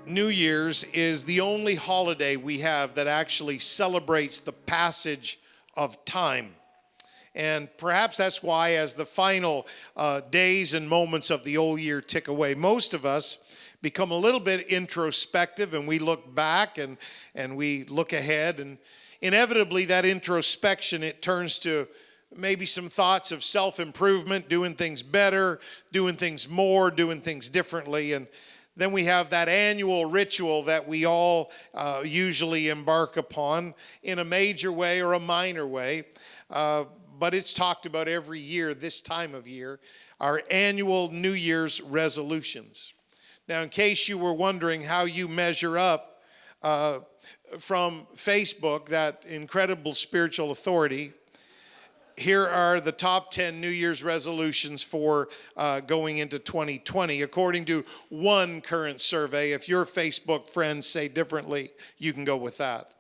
New Year's is the only holiday we have that actually celebrates the passage of time. And perhaps that's why, as the final days and moments of the old year tick away, most of us become a little bit introspective, and we look back and we look ahead. And inevitably, that introspection, it turns to maybe some thoughts of self-improvement, doing things better, doing things more, doing things differently. And then we have that annual ritual that we all usually embark upon in a major way or a minor way. But it's talked about every year, this time of year, our annual New Year's resolutions. Now, in case you were wondering how you measure up from Facebook, that incredible spiritual authority, here are the top 10 New Year's resolutions for going into 2020, according to one current survey. If your Facebook friends say differently, you can go with that.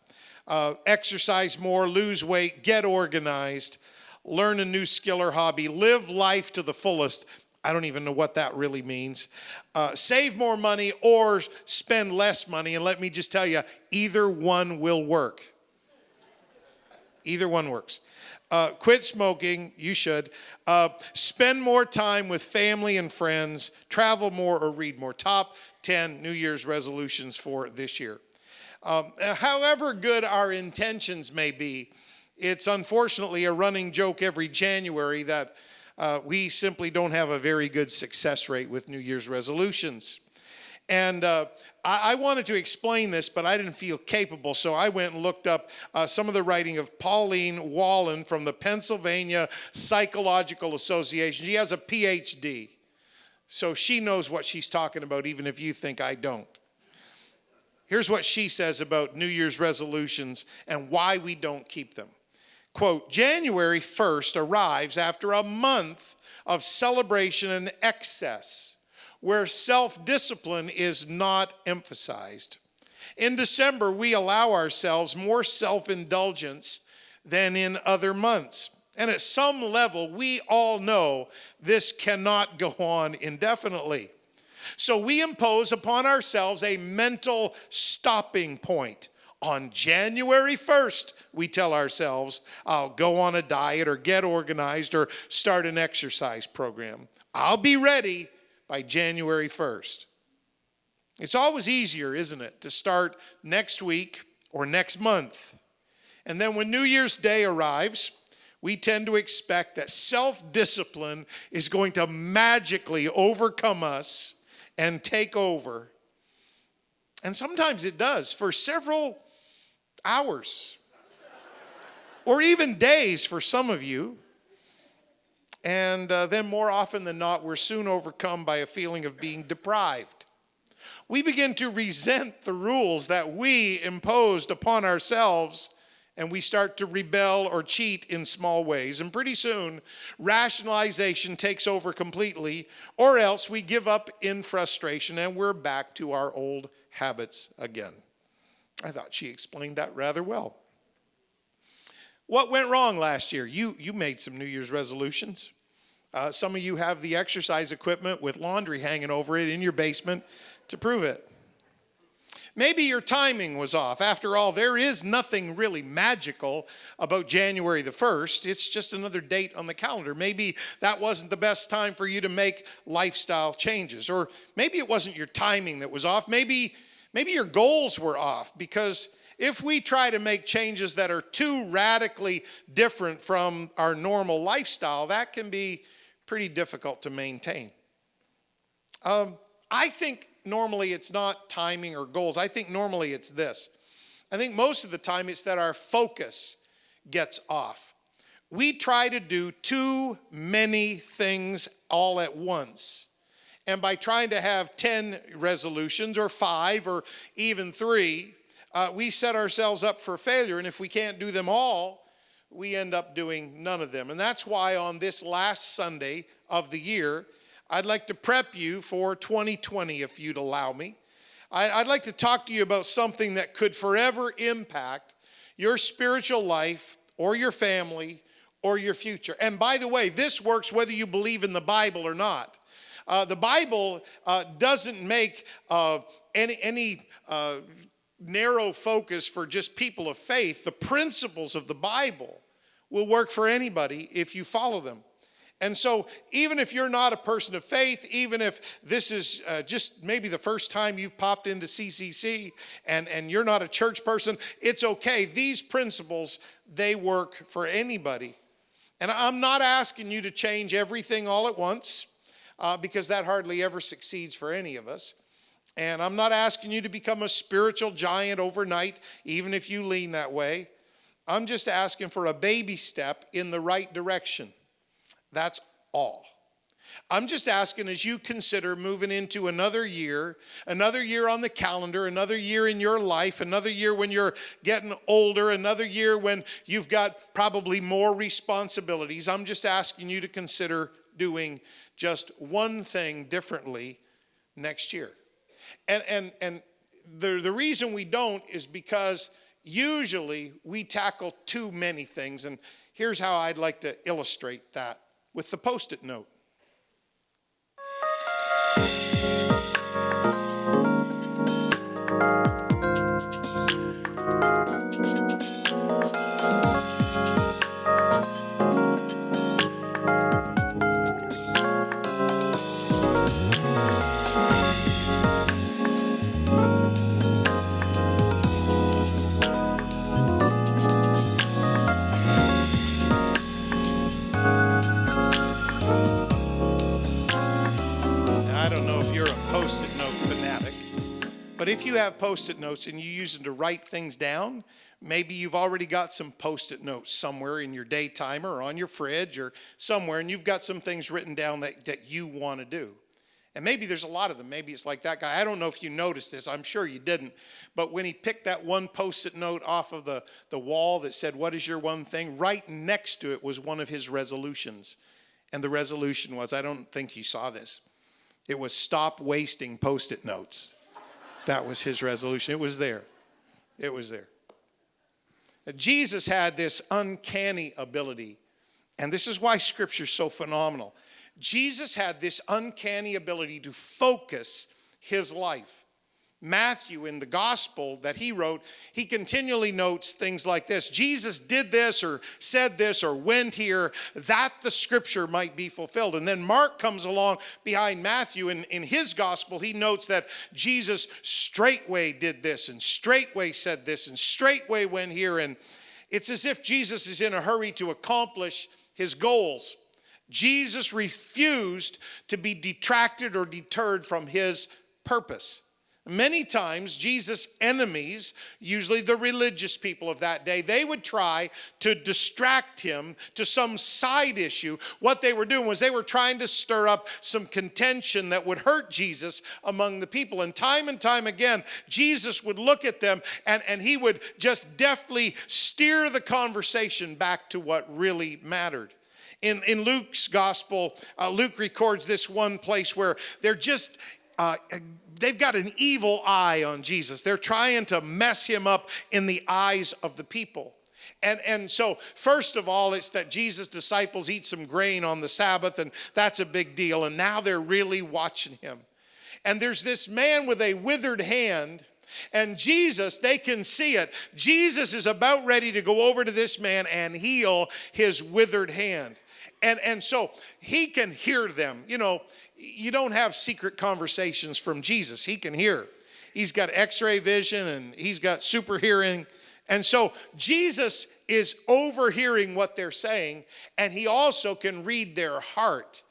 Exercise more, lose weight, get organized, learn a new skill or hobby, live life to the fullest. I don't even know what that really means. Save more money or spend less money. And let me just tell you, either one will work. Either one works. Quit smoking, you should. Spend more time with family and friends, travel more or read more. Top 10 New Year's resolutions for this year. However good our intentions may be, it's unfortunately a running joke every January that we simply don't have a very good success rate with New Year's resolutions. And I wanted to explain this, but I didn't feel capable, so I went and looked up some of the writing of Pauline Wallen from the Pennsylvania Psychological Association. She has a PhD, so she knows what she's talking about, even if you think I don't. Here's what she says about New Year's resolutions and why we don't keep them. Quote, January 1st arrives after a month of celebration and excess, where self-discipline is not emphasized. In December, we allow ourselves more self-indulgence than in other months. And at some level, we all know this cannot go on indefinitely. So we impose upon ourselves a mental stopping point. On January 1st, we tell ourselves, I'll go on a diet or get organized or start an exercise program. I'll be ready by January 1st. It's always easier, isn't it, to start next week or next month. And then when New Year's Day arrives, we tend to expect that self-discipline is going to magically overcome us and take over. And sometimes it does for several hours or even days for some of you. And then more often than not, we're soon overcome by a feeling of being deprived. We begin to resent the rules that we imposed upon ourselves, and we start to rebel or cheat in small ways. And pretty soon, rationalization takes over completely, or else we give up in frustration and we're back to our old habits again. I thought she explained that rather well. What went wrong last year? You made some New Year's resolutions. Some of you have the exercise equipment with laundry hanging over it in your basement to prove it. Maybe your timing was off. After all, there is nothing really magical about January the 1st. It's just another date on the calendar. Maybe that wasn't the best time for you to make lifestyle changes. Or maybe it wasn't your timing that was off. Maybe your goals were off, because if we try to make changes that are too radically different from our normal lifestyle, that can be pretty difficult to maintain. I think normally it's not timing or goals. I think normally it's this. I think most of the time it's that our focus gets off. We try to do too many things all at once. And by trying to have 10 resolutions or 5 or even 3, we set ourselves up for failure. And if we can't do them all, we end up doing none of them. And that's why on this last Sunday of the year, I'd like to prep you for 2020, if you'd allow me. I'd like to talk to you about something that could forever impact your spiritual life or your family or your future. And by the way, this works whether you believe in the Bible or not. The Bible doesn't make any narrow focus for just people of faith. The principles of the Bible will work for anybody if you follow them. And so even if you're not a person of faith, even if this is just maybe the first time you've popped into CCC and you're not a church person, it's okay. These principles, they work for anybody. And I'm not asking you to change everything all at once because that hardly ever succeeds for any of us. And I'm not asking you to become a spiritual giant overnight, even if you lean that way. I'm just asking for a baby step in the right direction. That's all. I'm just asking as you consider moving into another year on the calendar, another year in your life, another year when you're getting older, another year when you've got probably more responsibilities. I'm just asking you to consider doing just one thing differently next year. And the reason we don't is because usually we tackle too many things. And here's how I'd like to illustrate that with the Post-it note. Post-it note fanatic, but if you have Post-it notes and you use them to write things down, maybe you've already got some Post-it notes somewhere in your day timer or on your fridge or somewhere, and you've got some things written down that you want to do. And maybe there's a lot of them. Maybe it's like that guy. I don't know if you noticed this. I'm sure you didn't. But when he picked that one Post-it note off of the wall that said, "What is your one thing?" right next to it was one of his resolutions. And the resolution was, I don't think you saw this. It was stop wasting Post-it notes. That was his resolution. It was there. It was there. Jesus had this uncanny ability, and this is why Scripture is so phenomenal. Jesus had this uncanny ability to focus his life. Matthew, in the gospel that he wrote, he continually notes things like this. Jesus did this or said this or went here, that the scripture might be fulfilled. And then Mark comes along behind Matthew. In his gospel, he notes that Jesus straightway did this and straightway said this and straightway went here. And it's as if Jesus is in a hurry to accomplish his goals. Jesus refused to be detracted or deterred from his purpose. Many times, Jesus' enemies, usually the religious people of that day, they would try to distract him to some side issue. What they were doing was they were trying to stir up some contention that would hurt Jesus among the people. And time again, Jesus would look at them and he would just deftly steer the conversation back to what really mattered. In Luke's gospel, Luke records this one place where they're just... they've got an evil eye on Jesus. They're trying to mess him up in the eyes of the people. And so, first of all, it's that Jesus' disciples eat some grain on the Sabbath, and that's a big deal. And now they're really watching him. And there's this man with a withered hand, and Jesus, they can see it. Jesus is about ready to go over to this man and heal his withered hand. And so, he can hear them. You know, you don't have secret conversations from Jesus. He can hear. He's got x-ray vision and he's got super hearing. And so Jesus is overhearing what they're saying, and he also can read their heart.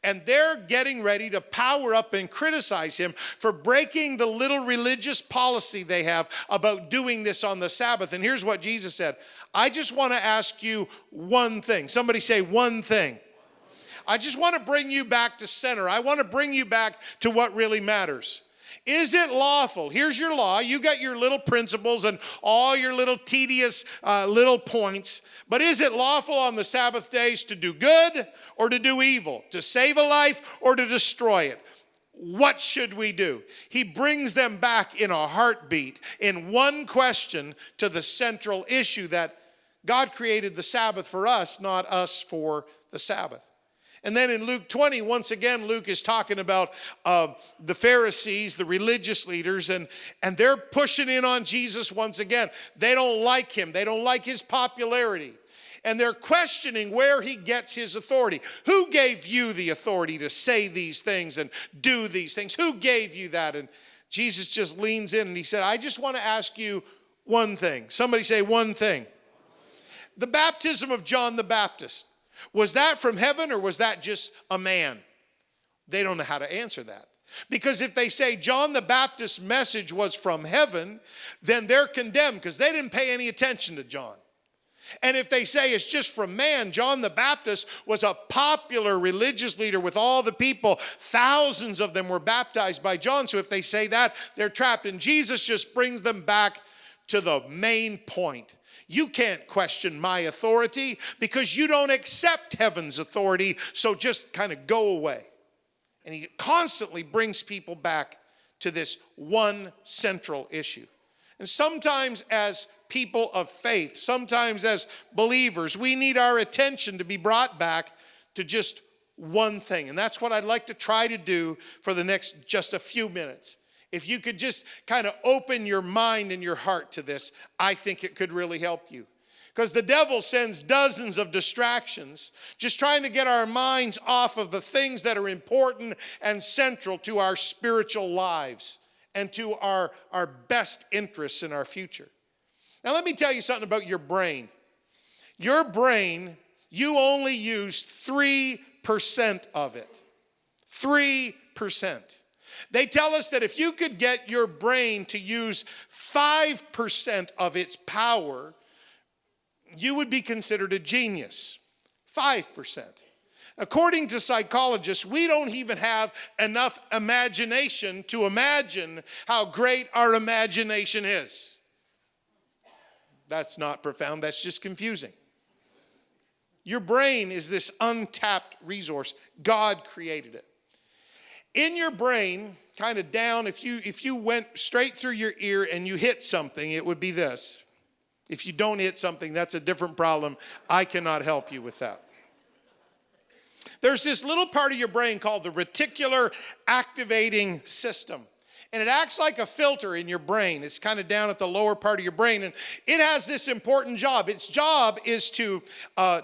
And they're getting ready to power up and criticize him for breaking the little religious policy they have about doing this on the Sabbath. And here's what Jesus said. I just want to ask you one thing. Somebody say one thing. I just want to bring you back to center. I want to bring you back to what really matters. Is it lawful? Here's your law. You got your little principles and all your little tedious little points. But is it lawful on the Sabbath days to do good or to do evil? To save a life or to destroy it? What should we do? He brings them back in a heartbeat, in one question, to the central issue that God created the Sabbath for us, not us for the Sabbath. And then in Luke 20, once again, Luke is talking about the Pharisees, the religious leaders, and they're pushing in on Jesus once again. They don't like him. They don't like his popularity. And they're questioning where he gets his authority. Who gave you the authority to say these things and do these things? Who gave you that? And Jesus just leans in and he said, I just want to ask you one thing. Somebody say one thing. The baptism of John the Baptist, was that from heaven or was that just a man? They don't know how to answer that. Because if they say John the Baptist's message was from heaven, then they're condemned because they didn't pay any attention to John. And if they say it's just from man, John the Baptist was a popular religious leader with all the people. Thousands of them were baptized by John. So if they say that, they're trapped. And Jesus just brings them back to the main point. You can't question my authority because you don't accept heaven's authority, so just kind of go away. And he constantly brings people back to this one central issue. And sometimes as people of faith, sometimes as believers, we need our attention to be brought back to just one thing. And that's what I'd like to try to do for the next just a few minutes. If you could just kind of open your mind and your heart to this, I think it could really help you. Because the devil sends dozens of distractions, just trying to get our minds off of the things that are important and central to our spiritual lives and to our best interests in our future. Now let me tell you something about your brain. Your brain, you only use 3% of it. 3%. They tell us that if you could get your brain to use 5% of its power, you would be considered a genius. 5%. According to psychologists, we don't even have enough imagination to imagine how great our imagination is. That's not profound, that's just confusing. Your brain is this untapped resource. God created it. In your brain, kind of down, if you went straight through your ear and you hit something, it would be this. If you don't hit something, that's a different problem. I cannot help you with that. There's this little part of your brain called the reticular activating system. And it acts like a filter in your brain. It's kind of down at the lower part of your brain. And it has this important job. Its job is to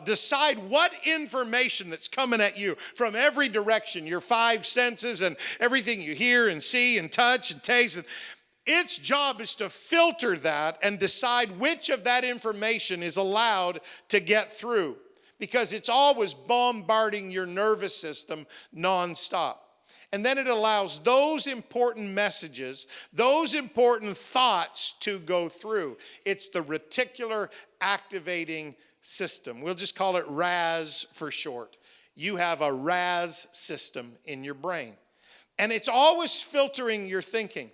decide what information that's coming at you from every direction, your 5 senses and everything you hear and see and touch and taste. And its job is to filter that and decide which of that information is allowed to get through. Because it's always bombarding your nervous system nonstop. And then it allows those important messages, those important thoughts to go through. It's the reticular activating system. We'll just call it RAS for short. You have a RAS system in your brain. And it's always filtering your thinking.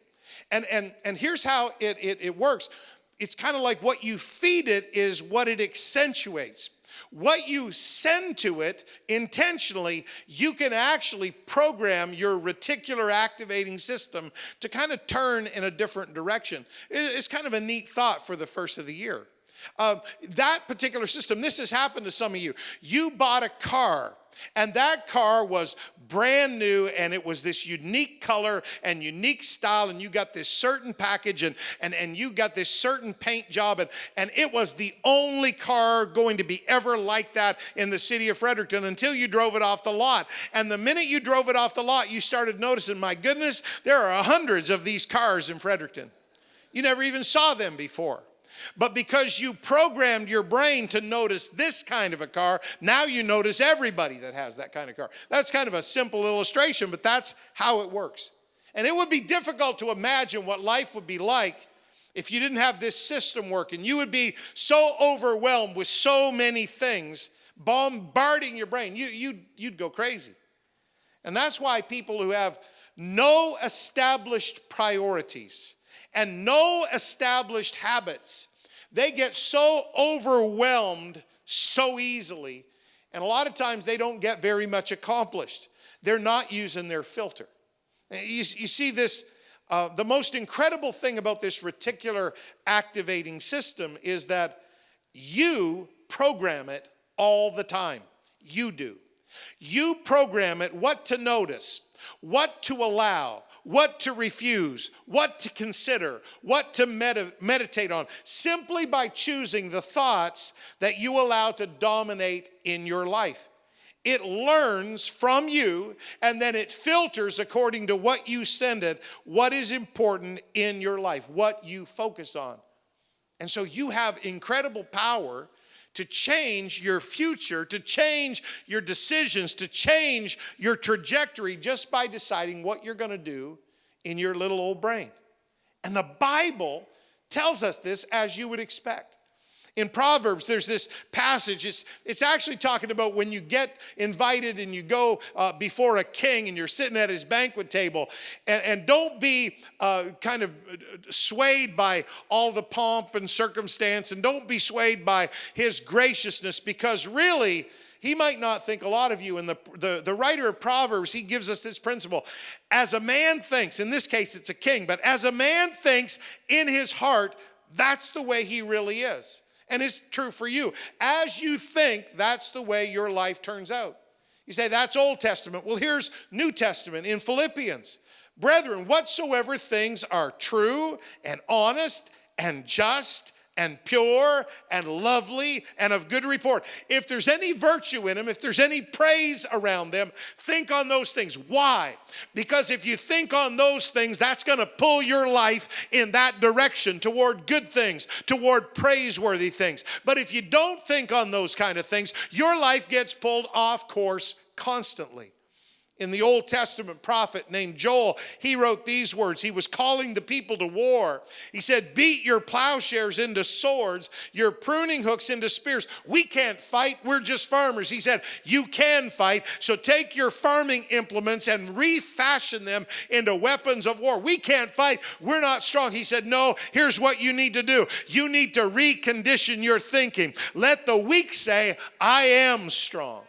And here's how it works. It's kind of like what you feed it is what it accentuates. What you send to it intentionally, you can actually program your reticular activating system to kind of turn in a different direction. It's kind of a neat thought for the first of the year. That particular system, this has happened to some of you. You bought a car, and that car was brand new, and it was this unique color and unique style, and you got this certain package, and you got this certain paint job, and it was the only car going to be ever like that in the city of Fredericton until you drove it off the lot. And the minute you drove it off the lot, you started noticing, my goodness, there are hundreds of these cars in Fredericton. You never even saw them before. But because you programmed your brain to notice this kind of a car, now you notice everybody that has that kind of car. That's kind of a simple illustration, but that's how it works. And it would be difficult to imagine what life would be like if you didn't have this system working. You would be so overwhelmed with so many things bombarding your brain. You'd go crazy. And that's why people who have no established priorities and no established habits, they get so overwhelmed so easily, and a lot of times they don't get very much accomplished. They're not using their filter. You see this, the most incredible thing about this reticular activating system is that you program it all the time. You do. You program it what to notice, what to allow, what to refuse, what to consider, what to meditate on, simply by choosing the thoughts that you allow to dominate in your life. It learns from you, and then it filters according to what you send it, what is important in your life, what you focus on. And so you have incredible power to change your future, to change your decisions, to change your trajectory just by deciding what you're going to do in your little old brain. And the Bible tells us this, as you would expect. In Proverbs, there's this passage. It's actually talking about when you get invited and you go before a king and you're sitting at his banquet table. And don't be kind of swayed by all the pomp and circumstance, and don't be swayed by his graciousness, because really, he might not think a lot of you. And the writer of Proverbs, he gives us this principle. As a man thinks, in this case it's a king, but as a man thinks in his heart, that's the way he really is. And it's true for you. As you think, that's the way your life turns out. You say, that's Old Testament. Well, here's New Testament in Philippians. Brethren, whatsoever things are true and honest and just and pure and lovely and of good report, if there's any virtue in them, if there's any praise around them, think on those things. Why? Because if you think on those things, that's going to pull your life in that direction, toward good things, toward praiseworthy things. But if you don't think on those kind of things, your life gets pulled off course constantly. In the Old Testament prophet named Joel, he wrote these words. He was calling the people to war. He said, beat your plowshares into swords, your pruning hooks into spears. We can't fight. We're just farmers. He said, you can fight. So take your farming implements and refashion them into weapons of war. We can't fight. We're not strong. He said, no, here's what you need to do. You need to recondition your thinking. Let the weak say, I am strong.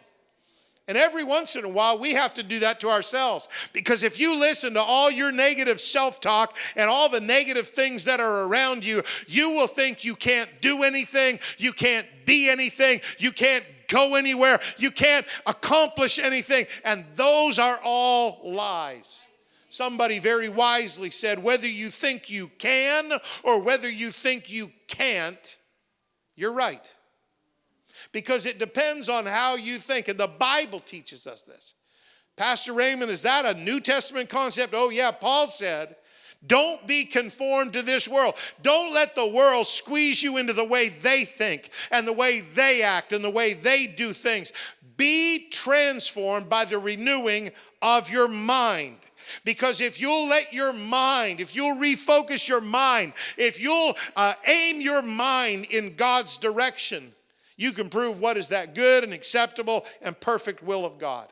And every once in a while, we have to do that to ourselves. Because if you listen to all your negative self-talk and all the negative things that are around you, you will think you can't do anything, you can't be anything, you can't go anywhere, you can't accomplish anything. And those are all lies. Somebody very wisely said, whether you think you can or whether you think you can't, you're right. Because it depends on how you think. And the Bible teaches us this. Pastor Raymond, is that a New Testament concept? Oh yeah, Paul said, don't be conformed to this world. Don't let the world squeeze you into the way they think and the way they act and the way they do things. Be transformed by the renewing of your mind. Because if you'll let your mind, if you'll refocus your mind, if you'll aim your mind in God's direction, you can prove what is that good and acceptable and perfect will of God.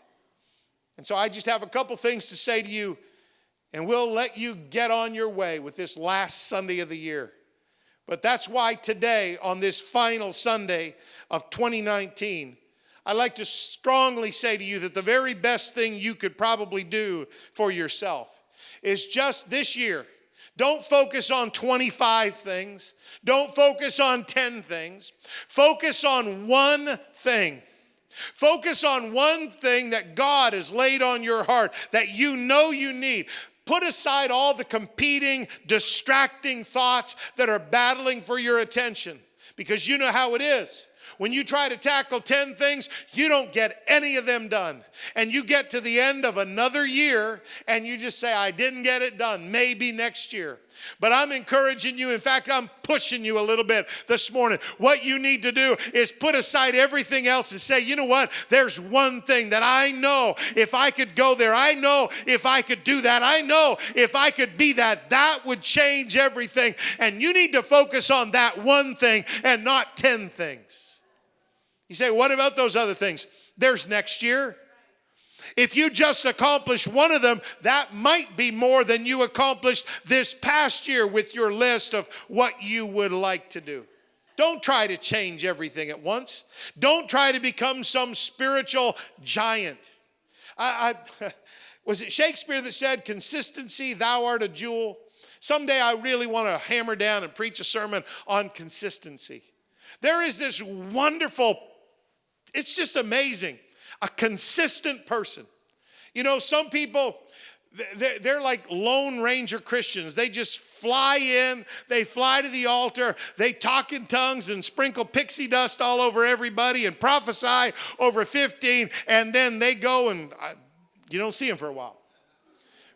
And so I just have a couple things to say to you, and we'll let you get on your way with this last Sunday of the year. But that's why today, on this final Sunday of 2019, I'd like to strongly say to you that the very best thing you could probably do for yourself is just this year. Don't focus on 25 things. Don't focus on 10 things. Focus on one thing. Focus on one thing that God has laid on your heart that you know you need. Put aside all the competing, distracting thoughts that are battling for your attention, because you know how it is. When you try to tackle 10 things, you don't get any of them done. And you get to the end of another year and you just say, I didn't get it done. Maybe next year. But I'm encouraging you. In fact, I'm pushing you a little bit this morning. What you need to do is put aside everything else and say, you know what? There's one thing that I know if I could go there. I know if I could do that. I know if I could be that, that would change everything. And you need to focus on that one thing and not 10 things. You say, what about those other things? There's next year. If you just accomplish one of them, that might be more than you accomplished this past year with your list of what you would like to do. Don't try to change everything at once. Don't try to become some spiritual giant. Was it Shakespeare that said, consistency, thou art a jewel? Someday I really want to hammer down and preach a sermon on consistency. There is this wonderful, it's just amazing. a consistent person. You know, some people, they're like Lone Ranger Christians. They just fly in, they fly to the altar, they talk in tongues and sprinkle pixie dust all over everybody and prophesy over 15, and then they go and you don't see them for a while.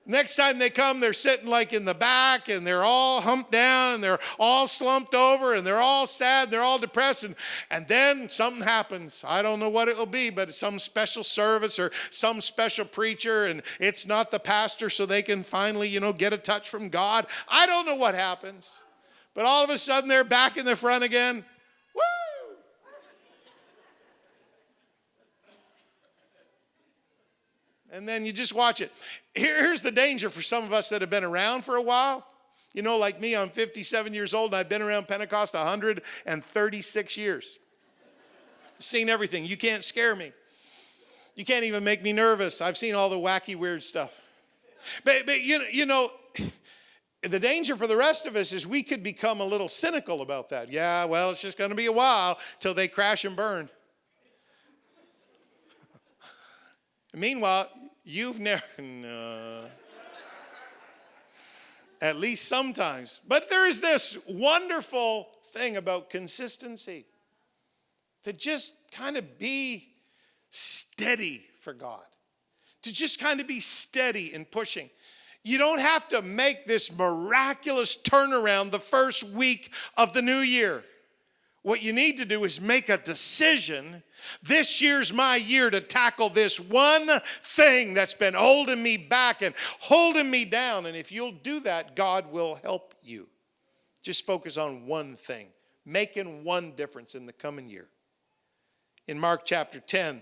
Next time they come, they're sitting like in the back and they're all humped down and they're all slumped over and they're all sad, they're all depressed. And then something happens. I don't know what it will be, but it's some special service or some special preacher, and it's not the pastor, so they can finally, get a touch from God. I don't know what happens. But all of a sudden they're back in the front again. Woo! And then you just watch it. Here's the danger for some of us that have been around for a while. You know, like me, I'm 57 years old, and I've been around Pentecost 136 years. Seen everything. You can't scare me. You can't even make me nervous. I've seen all the wacky, weird stuff. But the danger for the rest of us is we could become a little cynical about that. Yeah, well, it's just going to be a while till they crash and burn. Meanwhile, you've never, at least sometimes. But there is this wonderful thing about consistency. To just kind of be steady for God. To just kind of be steady in pushing. You don't have to make this miraculous turnaround the first week of the new year. What you need to do is make a decision. This year's my year to tackle this one thing that's been holding me back and holding me down. And if you'll do that, God will help you. Just focus on one thing, making one difference in the coming year. In Mark chapter 10,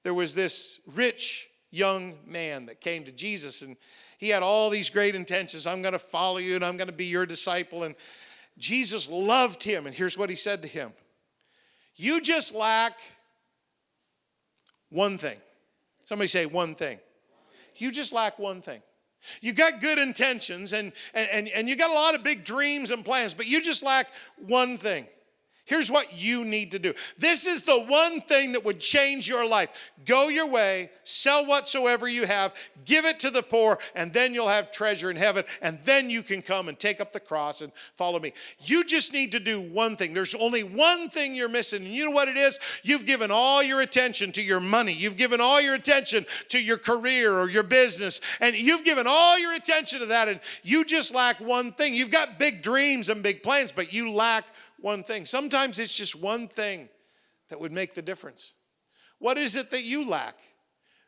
there was this rich young man that came to Jesus, and he had all these great intentions. I'm going to follow you, and I'm going to be your disciple. And Jesus loved him, and here's what he said to him. You just lack one thing. Somebody say one thing. You just lack one thing. You got good intentions, and you got a lot of big dreams and plans, but you just lack one thing. Here's what you need to do. This is the one thing that would change your life. Go your way, sell whatsoever you have, give it to the poor, and then you'll have treasure in heaven, and then you can come and take up the cross and follow me. You just need to do one thing. There's only one thing you're missing, and you know what it is? You've given all your attention to your money. You've given all your attention to your career or your business, and you've given all your attention to that, and you just lack one thing. You've got big dreams and big plans, but you lack one thing. Sometimes it's just one thing that would make the difference. What is it that you lack?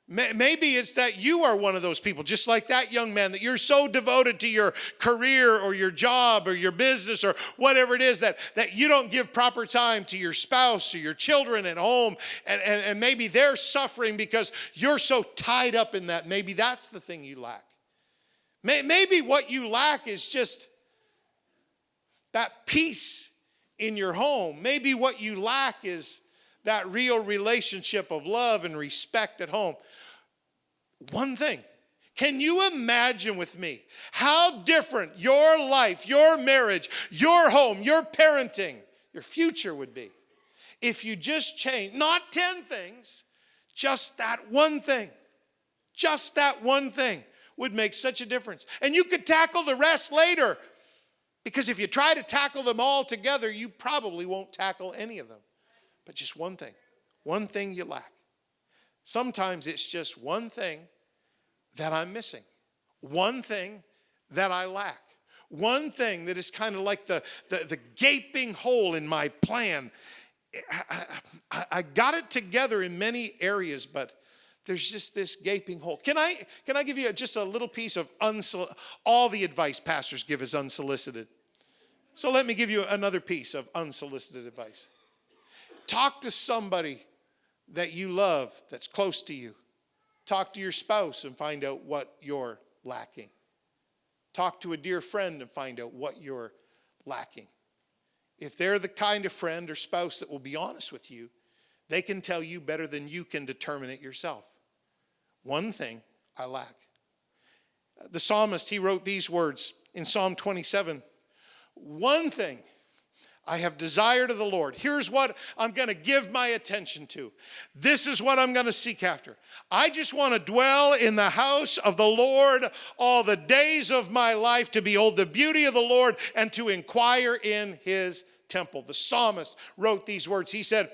Maybe it's that you are one of those people, just like that young man, that you're so devoted to your career or your job or your business or whatever it is that you don't give proper time to your spouse or your children at home. And maybe they're suffering because you're so tied up in that. Maybe that's the thing you lack. Maybe what you lack is just that peace in your home. Maybe what you lack is that real relationship of love and respect at home. One thing. Can you imagine with me how different your life, your marriage, your home, your parenting, your future would be if you just changed, not 10 things, just that one thing. Just that one thing would make such a difference. And you could tackle the rest later. Because if you try to tackle them all together, you probably won't tackle any of them. But just one thing you lack. Sometimes it's just one thing that I'm missing. One thing that I lack. One thing that is kind of like the gaping hole in my plan. I got it together in many areas, but there's just this gaping hole. Can I give you just a little piece of all the advice pastors give is unsolicited. So let me give you another piece of unsolicited advice. Talk to somebody that you love, that's close to you. Talk to your spouse and find out what you're lacking. Talk to a dear friend and find out what you're lacking. If they're the kind of friend or spouse that will be honest with you, they can tell you better than you can determine it yourself. One thing I lack. The psalmist, he wrote these words in Psalm 27. One thing I have desired of the Lord. Here's what I'm going to give my attention to. This is what I'm going to seek after. I just want to dwell in the house of the Lord all the days of my life, to behold the beauty of the Lord and to inquire in his temple. The psalmist wrote these words. He said,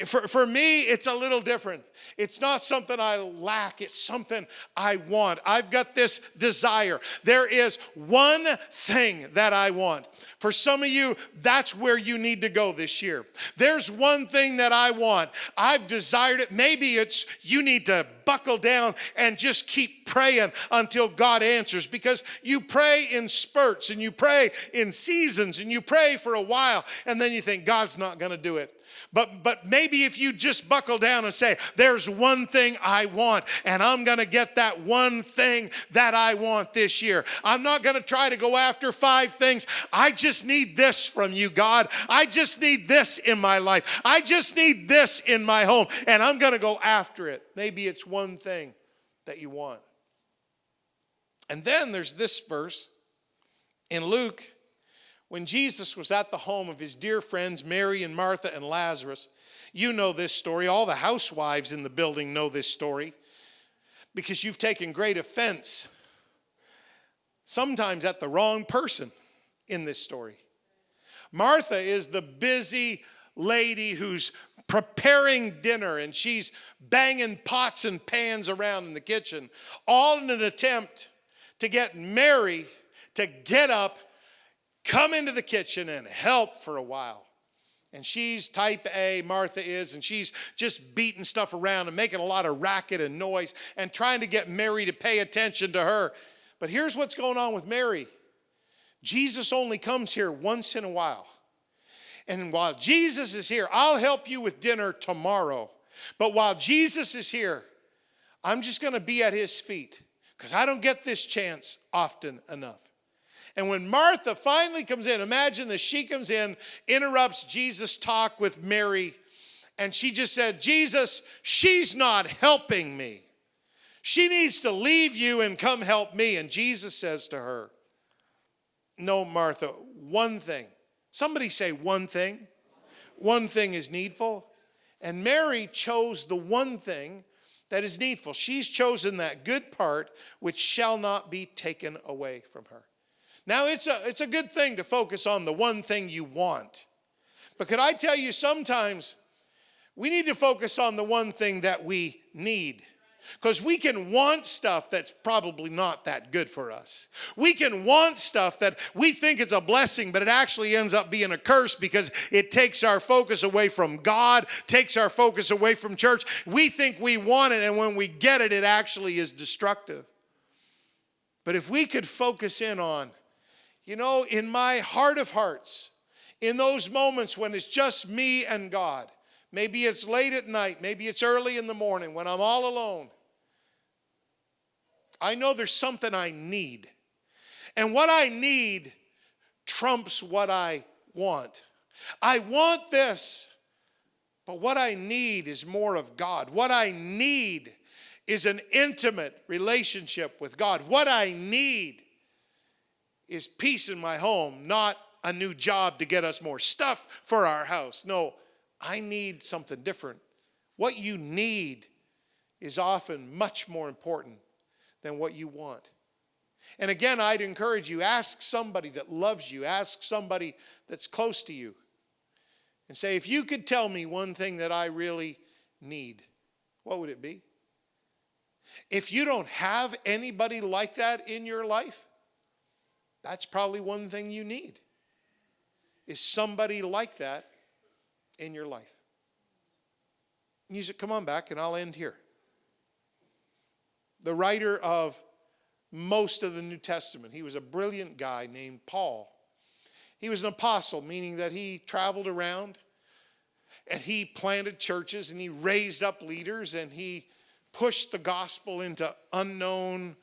for me, it's a little different. It's not something I lack. It's something I want. I've got this desire. There is one thing that I want. For some of you, that's where you need to go this year. There's one thing that I want. I've desired it. Maybe it's you need to buckle down and just keep praying until God answers, because you pray in spurts and you pray in seasons and you pray for a while and then you think God's not going to do it. But maybe if you just buckle down and say, there's one thing I want, and I'm going to get that one thing that I want this year. I'm not going to try to go after 5 things. I just need this from you, God. I just need this in my life. I just need this in my home, and I'm going to go after it. Maybe it's one thing that you want. And then there's this verse in Luke. When Jesus was at the home of his dear friends, Mary and Martha and Lazarus, you know this story. All the housewives in the building know this story, because you've taken great offense, sometimes at the wrong person in this story. Martha is the busy lady who's preparing dinner, and she's banging pots and pans around in the kitchen, all in an attempt to get Mary to get up, come into the kitchen and help for a while. And she's type A, Martha is, and she's just beating stuff around and making a lot of racket and noise and trying to get Mary to pay attention to her. But here's what's going on with Mary. Jesus only comes here once in a while. And while Jesus is here, I'll help you with dinner tomorrow. But while Jesus is here, I'm just going to be at his feet, because I don't get this chance often enough. And when Martha finally comes in, imagine this, she comes in, interrupts Jesus' talk with Mary, and she just said, Jesus, she's not helping me. She needs to leave you and come help me. And Jesus says to her, no, Martha, one thing. Somebody say one thing. One thing is needful. And Mary chose the one thing that is needful. She's chosen that good part which shall not be taken away from her. Now, it's a good thing to focus on the one thing you want. But could I tell you, sometimes we need to focus on the one thing that we need. Because we can want stuff that's probably not that good for us. We can want stuff that we think is a blessing, but it actually ends up being a curse, because it takes our focus away from God, takes our focus away from church. We think we want it, and when we get it, it actually is destructive. But if we could focus in on, in my heart of hearts, in those moments when it's just me and God, maybe it's late at night, maybe it's early in the morning when I'm all alone, I know there's something I need. And what I need trumps what I want. I want this, but what I need is more of God. What I need is an intimate relationship with God. What I need is peace in my home, not a new job to get us more stuff for our house. No, I need something different. What you need is often much more important than what you want. And again, I'd encourage you, ask somebody that loves you, ask somebody that's close to you, and say, if you could tell me one thing that I really need, what would it be? If you don't have anybody like that in your life, that's probably one thing you need, is somebody like that in your life. Music, come on back, and I'll end here. The writer of most of the New Testament, he was a brilliant guy named Paul. He was an apostle, meaning that he traveled around and he planted churches and he raised up leaders and he pushed the gospel into unknown,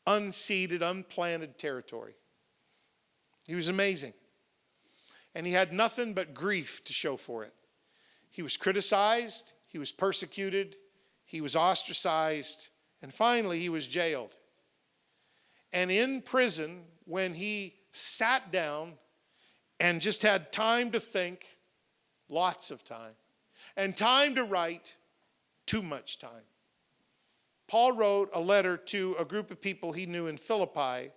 unseeded, unplanted territory. He was amazing. And he had nothing but grief to show for it. He was criticized, he was persecuted, he was ostracized, and finally he was jailed. And in prison, when he sat down and just had time to think, lots of time, and time to write, too much time. Paul wrote a letter to a group of people he knew in Philippi,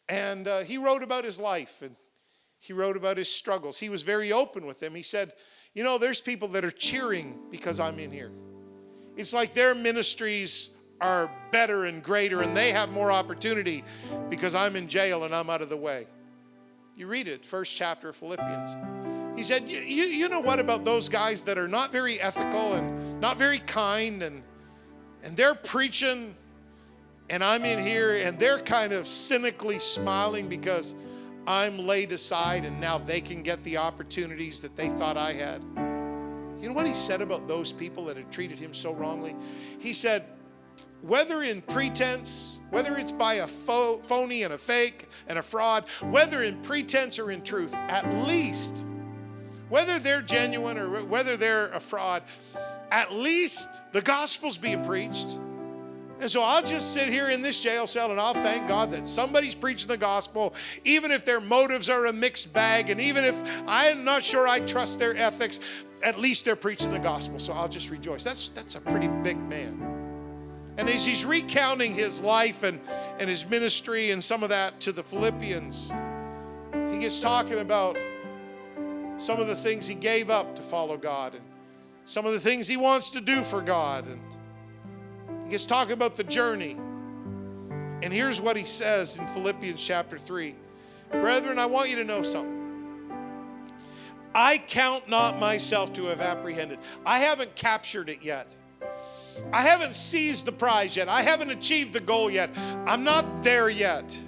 and he wrote about his life, and he wrote about his struggles. He was very open with them. He said, you know, there's people that are cheering because I'm in here. It's like their ministries are better and greater, and they have more opportunity because I'm in jail and I'm out of the way. You read it, first chapter of Philippians. He said, you know what about those guys that are not very ethical and not very kind, and they're preaching, and I'm in here, and they're kind of cynically smiling because I'm laid aside and now they can get the opportunities that they thought I had. You know what he said about those people that had treated him so wrongly? He said, whether in pretense, whether it's by a phony and a fake and a fraud, whether in pretense or in truth, at least, whether they're genuine or whether they're a fraud, at least the gospel's being preached. And so I'll just sit here in this jail cell and I'll thank God that somebody's preaching the gospel, even if their motives are a mixed bag, and even if I'm not sure I trust their ethics, at least they're preaching the gospel, so I'll just rejoice. That's a pretty big man. And as he's recounting his life and his ministry and some of that to the Philippians, he gets talking about some of the things he gave up to follow God and some of the things he wants to do for God. And he gets talking about the journey. And here's what he says in Philippians chapter 3. Brethren, I want you to know something. I count not myself to have apprehended. I haven't captured it yet. I haven't seized the prize yet. I haven't achieved the goal yet. I'm not there yet.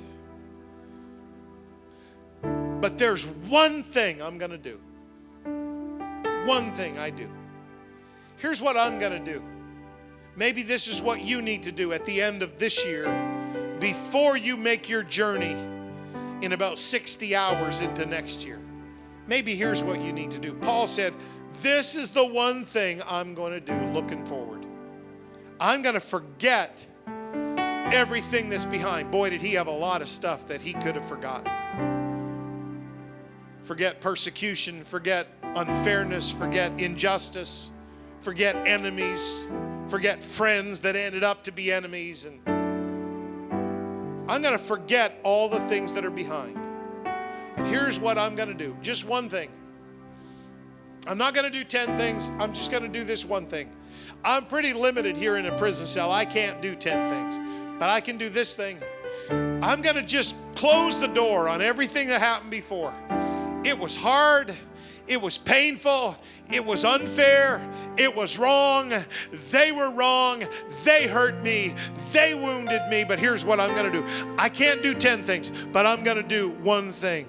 But there's one thing I'm going to do. One thing I do. Here's what I'm going to do. Maybe this is what you need to do at the end of this year before you make your journey in about 60 hours into next year. Maybe here's what you need to do. Paul said, this is the one thing I'm going to do looking forward. I'm going to forget everything that's behind. Boy, did he have a lot of stuff that he could have forgotten. Forget persecution, forget unfairness, forget injustice, forget enemies, forget friends that ended up to be enemies. And I'm going to forget all the things that are behind. And here's what I'm going to do. Just one thing. I'm not going to do 10 things. I'm just going to do this one thing. I'm pretty limited here in a prison cell. I can't do 10 things. But I can do this thing. I'm going to just close the door on everything that happened before. It was hard. It was painful. It was unfair. It was wrong. They were wrong. They hurt me. They wounded me. But here's what I'm going to do. I can't do 10 things, but I'm going to do one thing.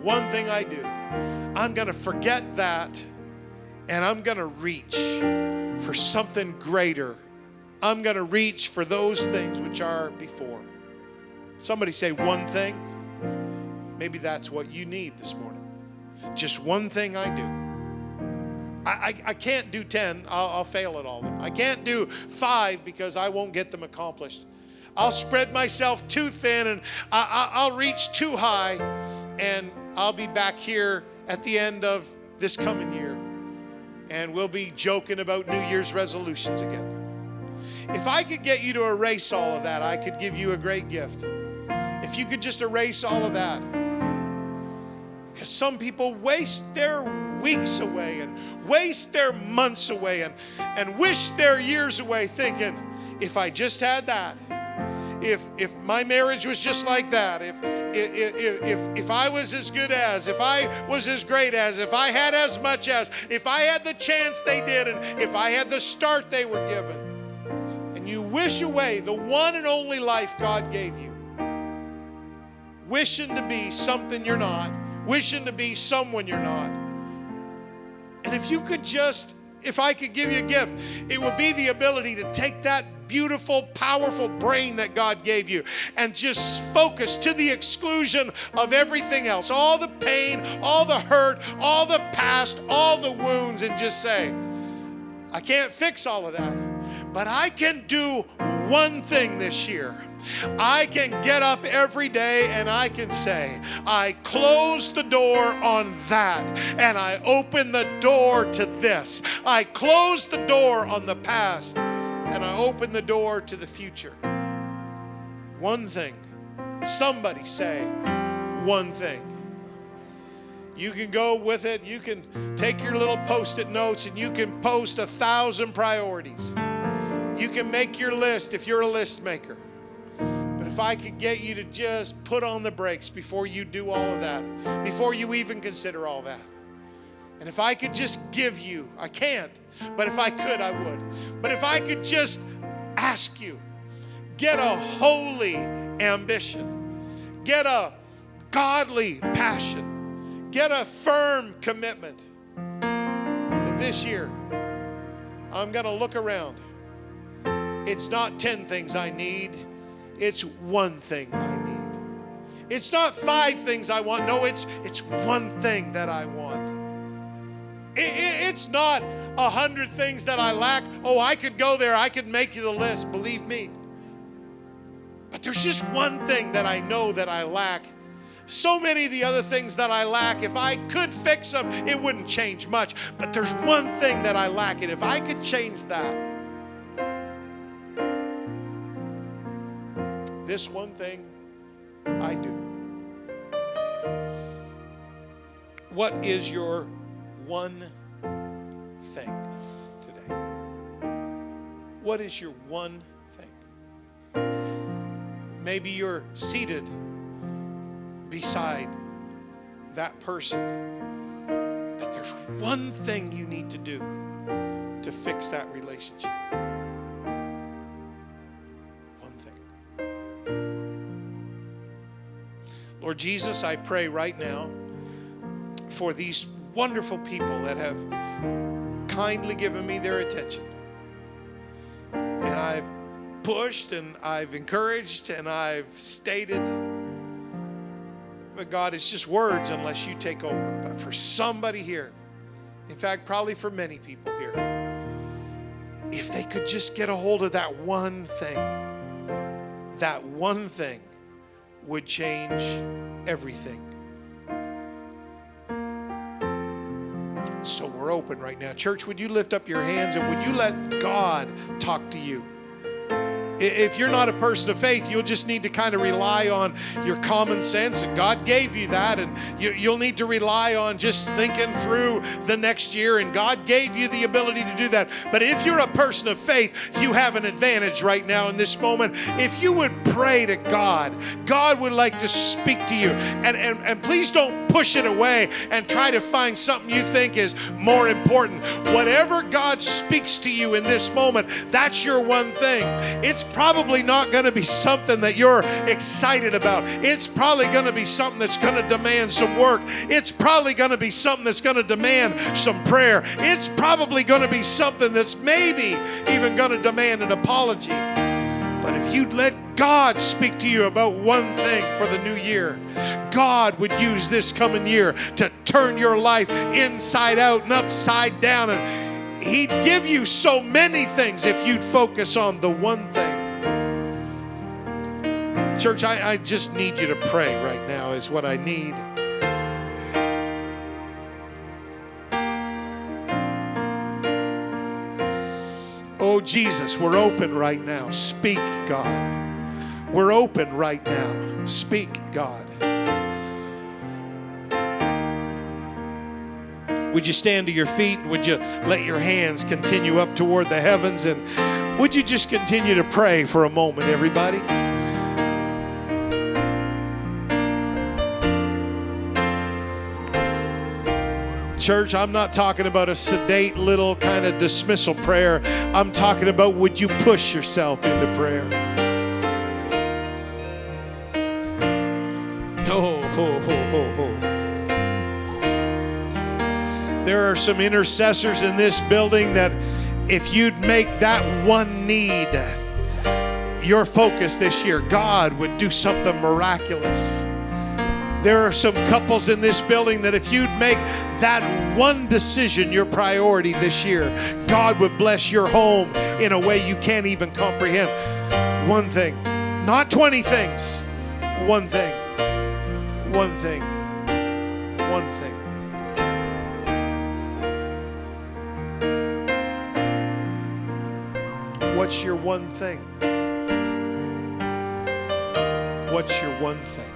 One thing I do. I'm going to forget that, and I'm going to reach for something greater. I'm going to reach for those things which are before. Somebody say one thing. Maybe that's what you need this morning. Just one thing I do. I can't do 10. I'll fail at all of them. I can't do 5 because I won't get them accomplished. I'll spread myself too thin, and I'll reach too high, and I'll be back here at the end of this coming year, and we'll be joking about New Year's resolutions again. If I could get you to erase all of that, I could give you a great gift. If you could just erase all of that. Because some people waste their weeks away and waste their months away and wish their years away thinking, if I just had that, if my marriage was just like that, if I was as good as, if I was as great as, if I had as much as, if I had the chance they did, and if I had the start they were given. And you wish away the one and only life God gave you, wishing to be something you're not, wishing to be someone you're not. And if you could just, if I could give you a gift, it would be the ability to take that beautiful, powerful brain that God gave you and just focus to the exclusion of everything else, all the pain, all the hurt, all the past, all the wounds, and just say, I can't fix all of that, but I can do one thing this year. I can get up every day and I can say, I close the door on that and I open the door to this. I close the door on the past and I open the door to the future. One thing. Somebody say one thing. You can go with it. You can take your little post-it notes and you can post 1,000 priorities. You can make your list if you're a list maker. But if I could get you to just put on the brakes before you do all of that, before you even consider all that. And if I could just give you, I can't, but if I could, I would. But if I could just ask you, get a holy ambition, get a godly passion, get a firm commitment that this year I'm going to look around. It's not 10 things I need, it's one thing I need. It's not 5 things I want. No, it's one thing that I want. It's not 100 things that I lack. Oh, I could go there. I could make you the list. Believe me. But there's just one thing that I know that I lack. So many of the other things that I lack, if I could fix them, it wouldn't change much. But there's one thing that I lack, and if I could change that, this one thing I do. What is your one thing today? What is your one thing? Maybe you're seated beside that person, but there's one thing you need to do to fix that relationship. One thing. Lord Jesus, I pray right now for these wonderful people that have kindly given me their attention. And I've pushed and I've encouraged and I've stated, but God, it's just words unless you take over. But for somebody here, in fact, probably for many people here, if they could just get a hold of that one thing would change everything. So we're open right now. Church, would you lift up your hands and would you let God talk to you? If you're not a person of faith, you'll just need to kind of rely on your common sense, and God gave you that, and you'll need to rely on just thinking through the next year, and God gave you the ability to do that. But if you're a person of faith, you have an advantage right now in this moment. If you would pray to God, God would like to speak to you, and please don't push it away and try to find something you think is more important. Whatever God speaks to you in this moment, that's your one thing. It's probably not going to be something that you're excited about. It's probably going to be something that's going to demand some work. It's probably going to be something that's going to demand some prayer. It's probably going to be something that's maybe even going to demand an apology. But if you'd let God speak to you about one thing for the new year, God would use this coming year to turn your life inside out and upside down, and He'd give you so many things if you'd focus on the one thing. Church, I just need you to pray right now is what I need. Oh, Jesus, we're open right now. Speak, God. We're open right now. Speak, God. Would you stand to your feet? Would you let your hands continue up toward the heavens? And would you just continue to pray for a moment, everybody? Church, I'm not talking about a sedate little kind of dismissal prayer. I'm talking about, would you push yourself into prayer? There are some intercessors in this building that if you'd make that one need your focus this year, God would do something miraculous. There are some couples in this building that if you'd make that one decision your priority this year, God would bless your home in a way you can't even comprehend. One thing. Not 20 things. One thing. One thing. One thing. What's your one thing? What's your one thing?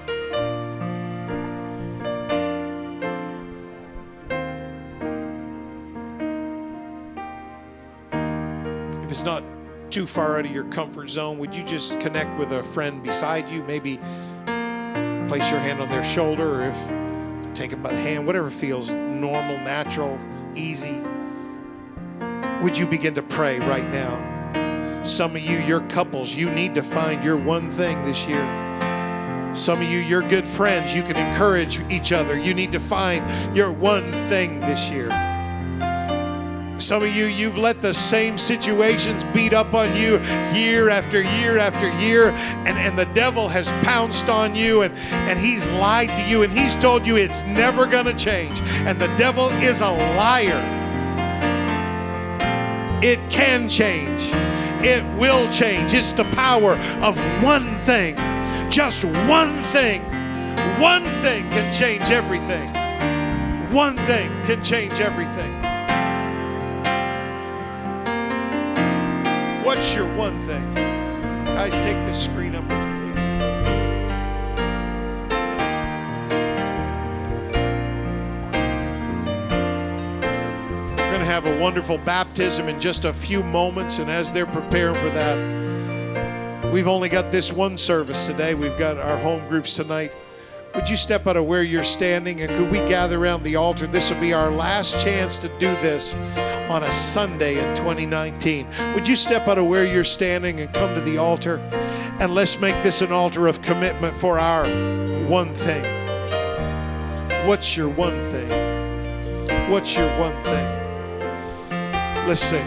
If it's not too far out of your comfort zone, would you just connect with a friend beside you? Maybe place your hand on their shoulder, or if take them by the hand, whatever feels normal, natural, easy. Would you begin to pray right now? Some of you, your couples, you need to find your one thing this year. Some of you, your good friends, you can encourage each other. You need to find your one thing this year. Some of you, you've let the same situations beat up on you year after year after year, and the devil has pounced on you, and he's lied to you, and he's told you it's never going to change. And the devil is a liar. It can change. It will change. It's the power of one thing. Just one thing. One thing can change everything. One thing can change everything. What's your one thing? Guys, take this screen up, would you please? We're going to have a wonderful baptism in just a few moments, and as they're preparing for that, we've only got this one service today. We've got our home groups tonight. Would you step out of where you're standing, and could we gather around the altar? This will be our last chance to do this on a Sunday in 2019. Would you step out of where you're standing and come to the altar? And let's make this an altar of commitment for our one thing. What's your one thing? What's your one thing? Let's sing.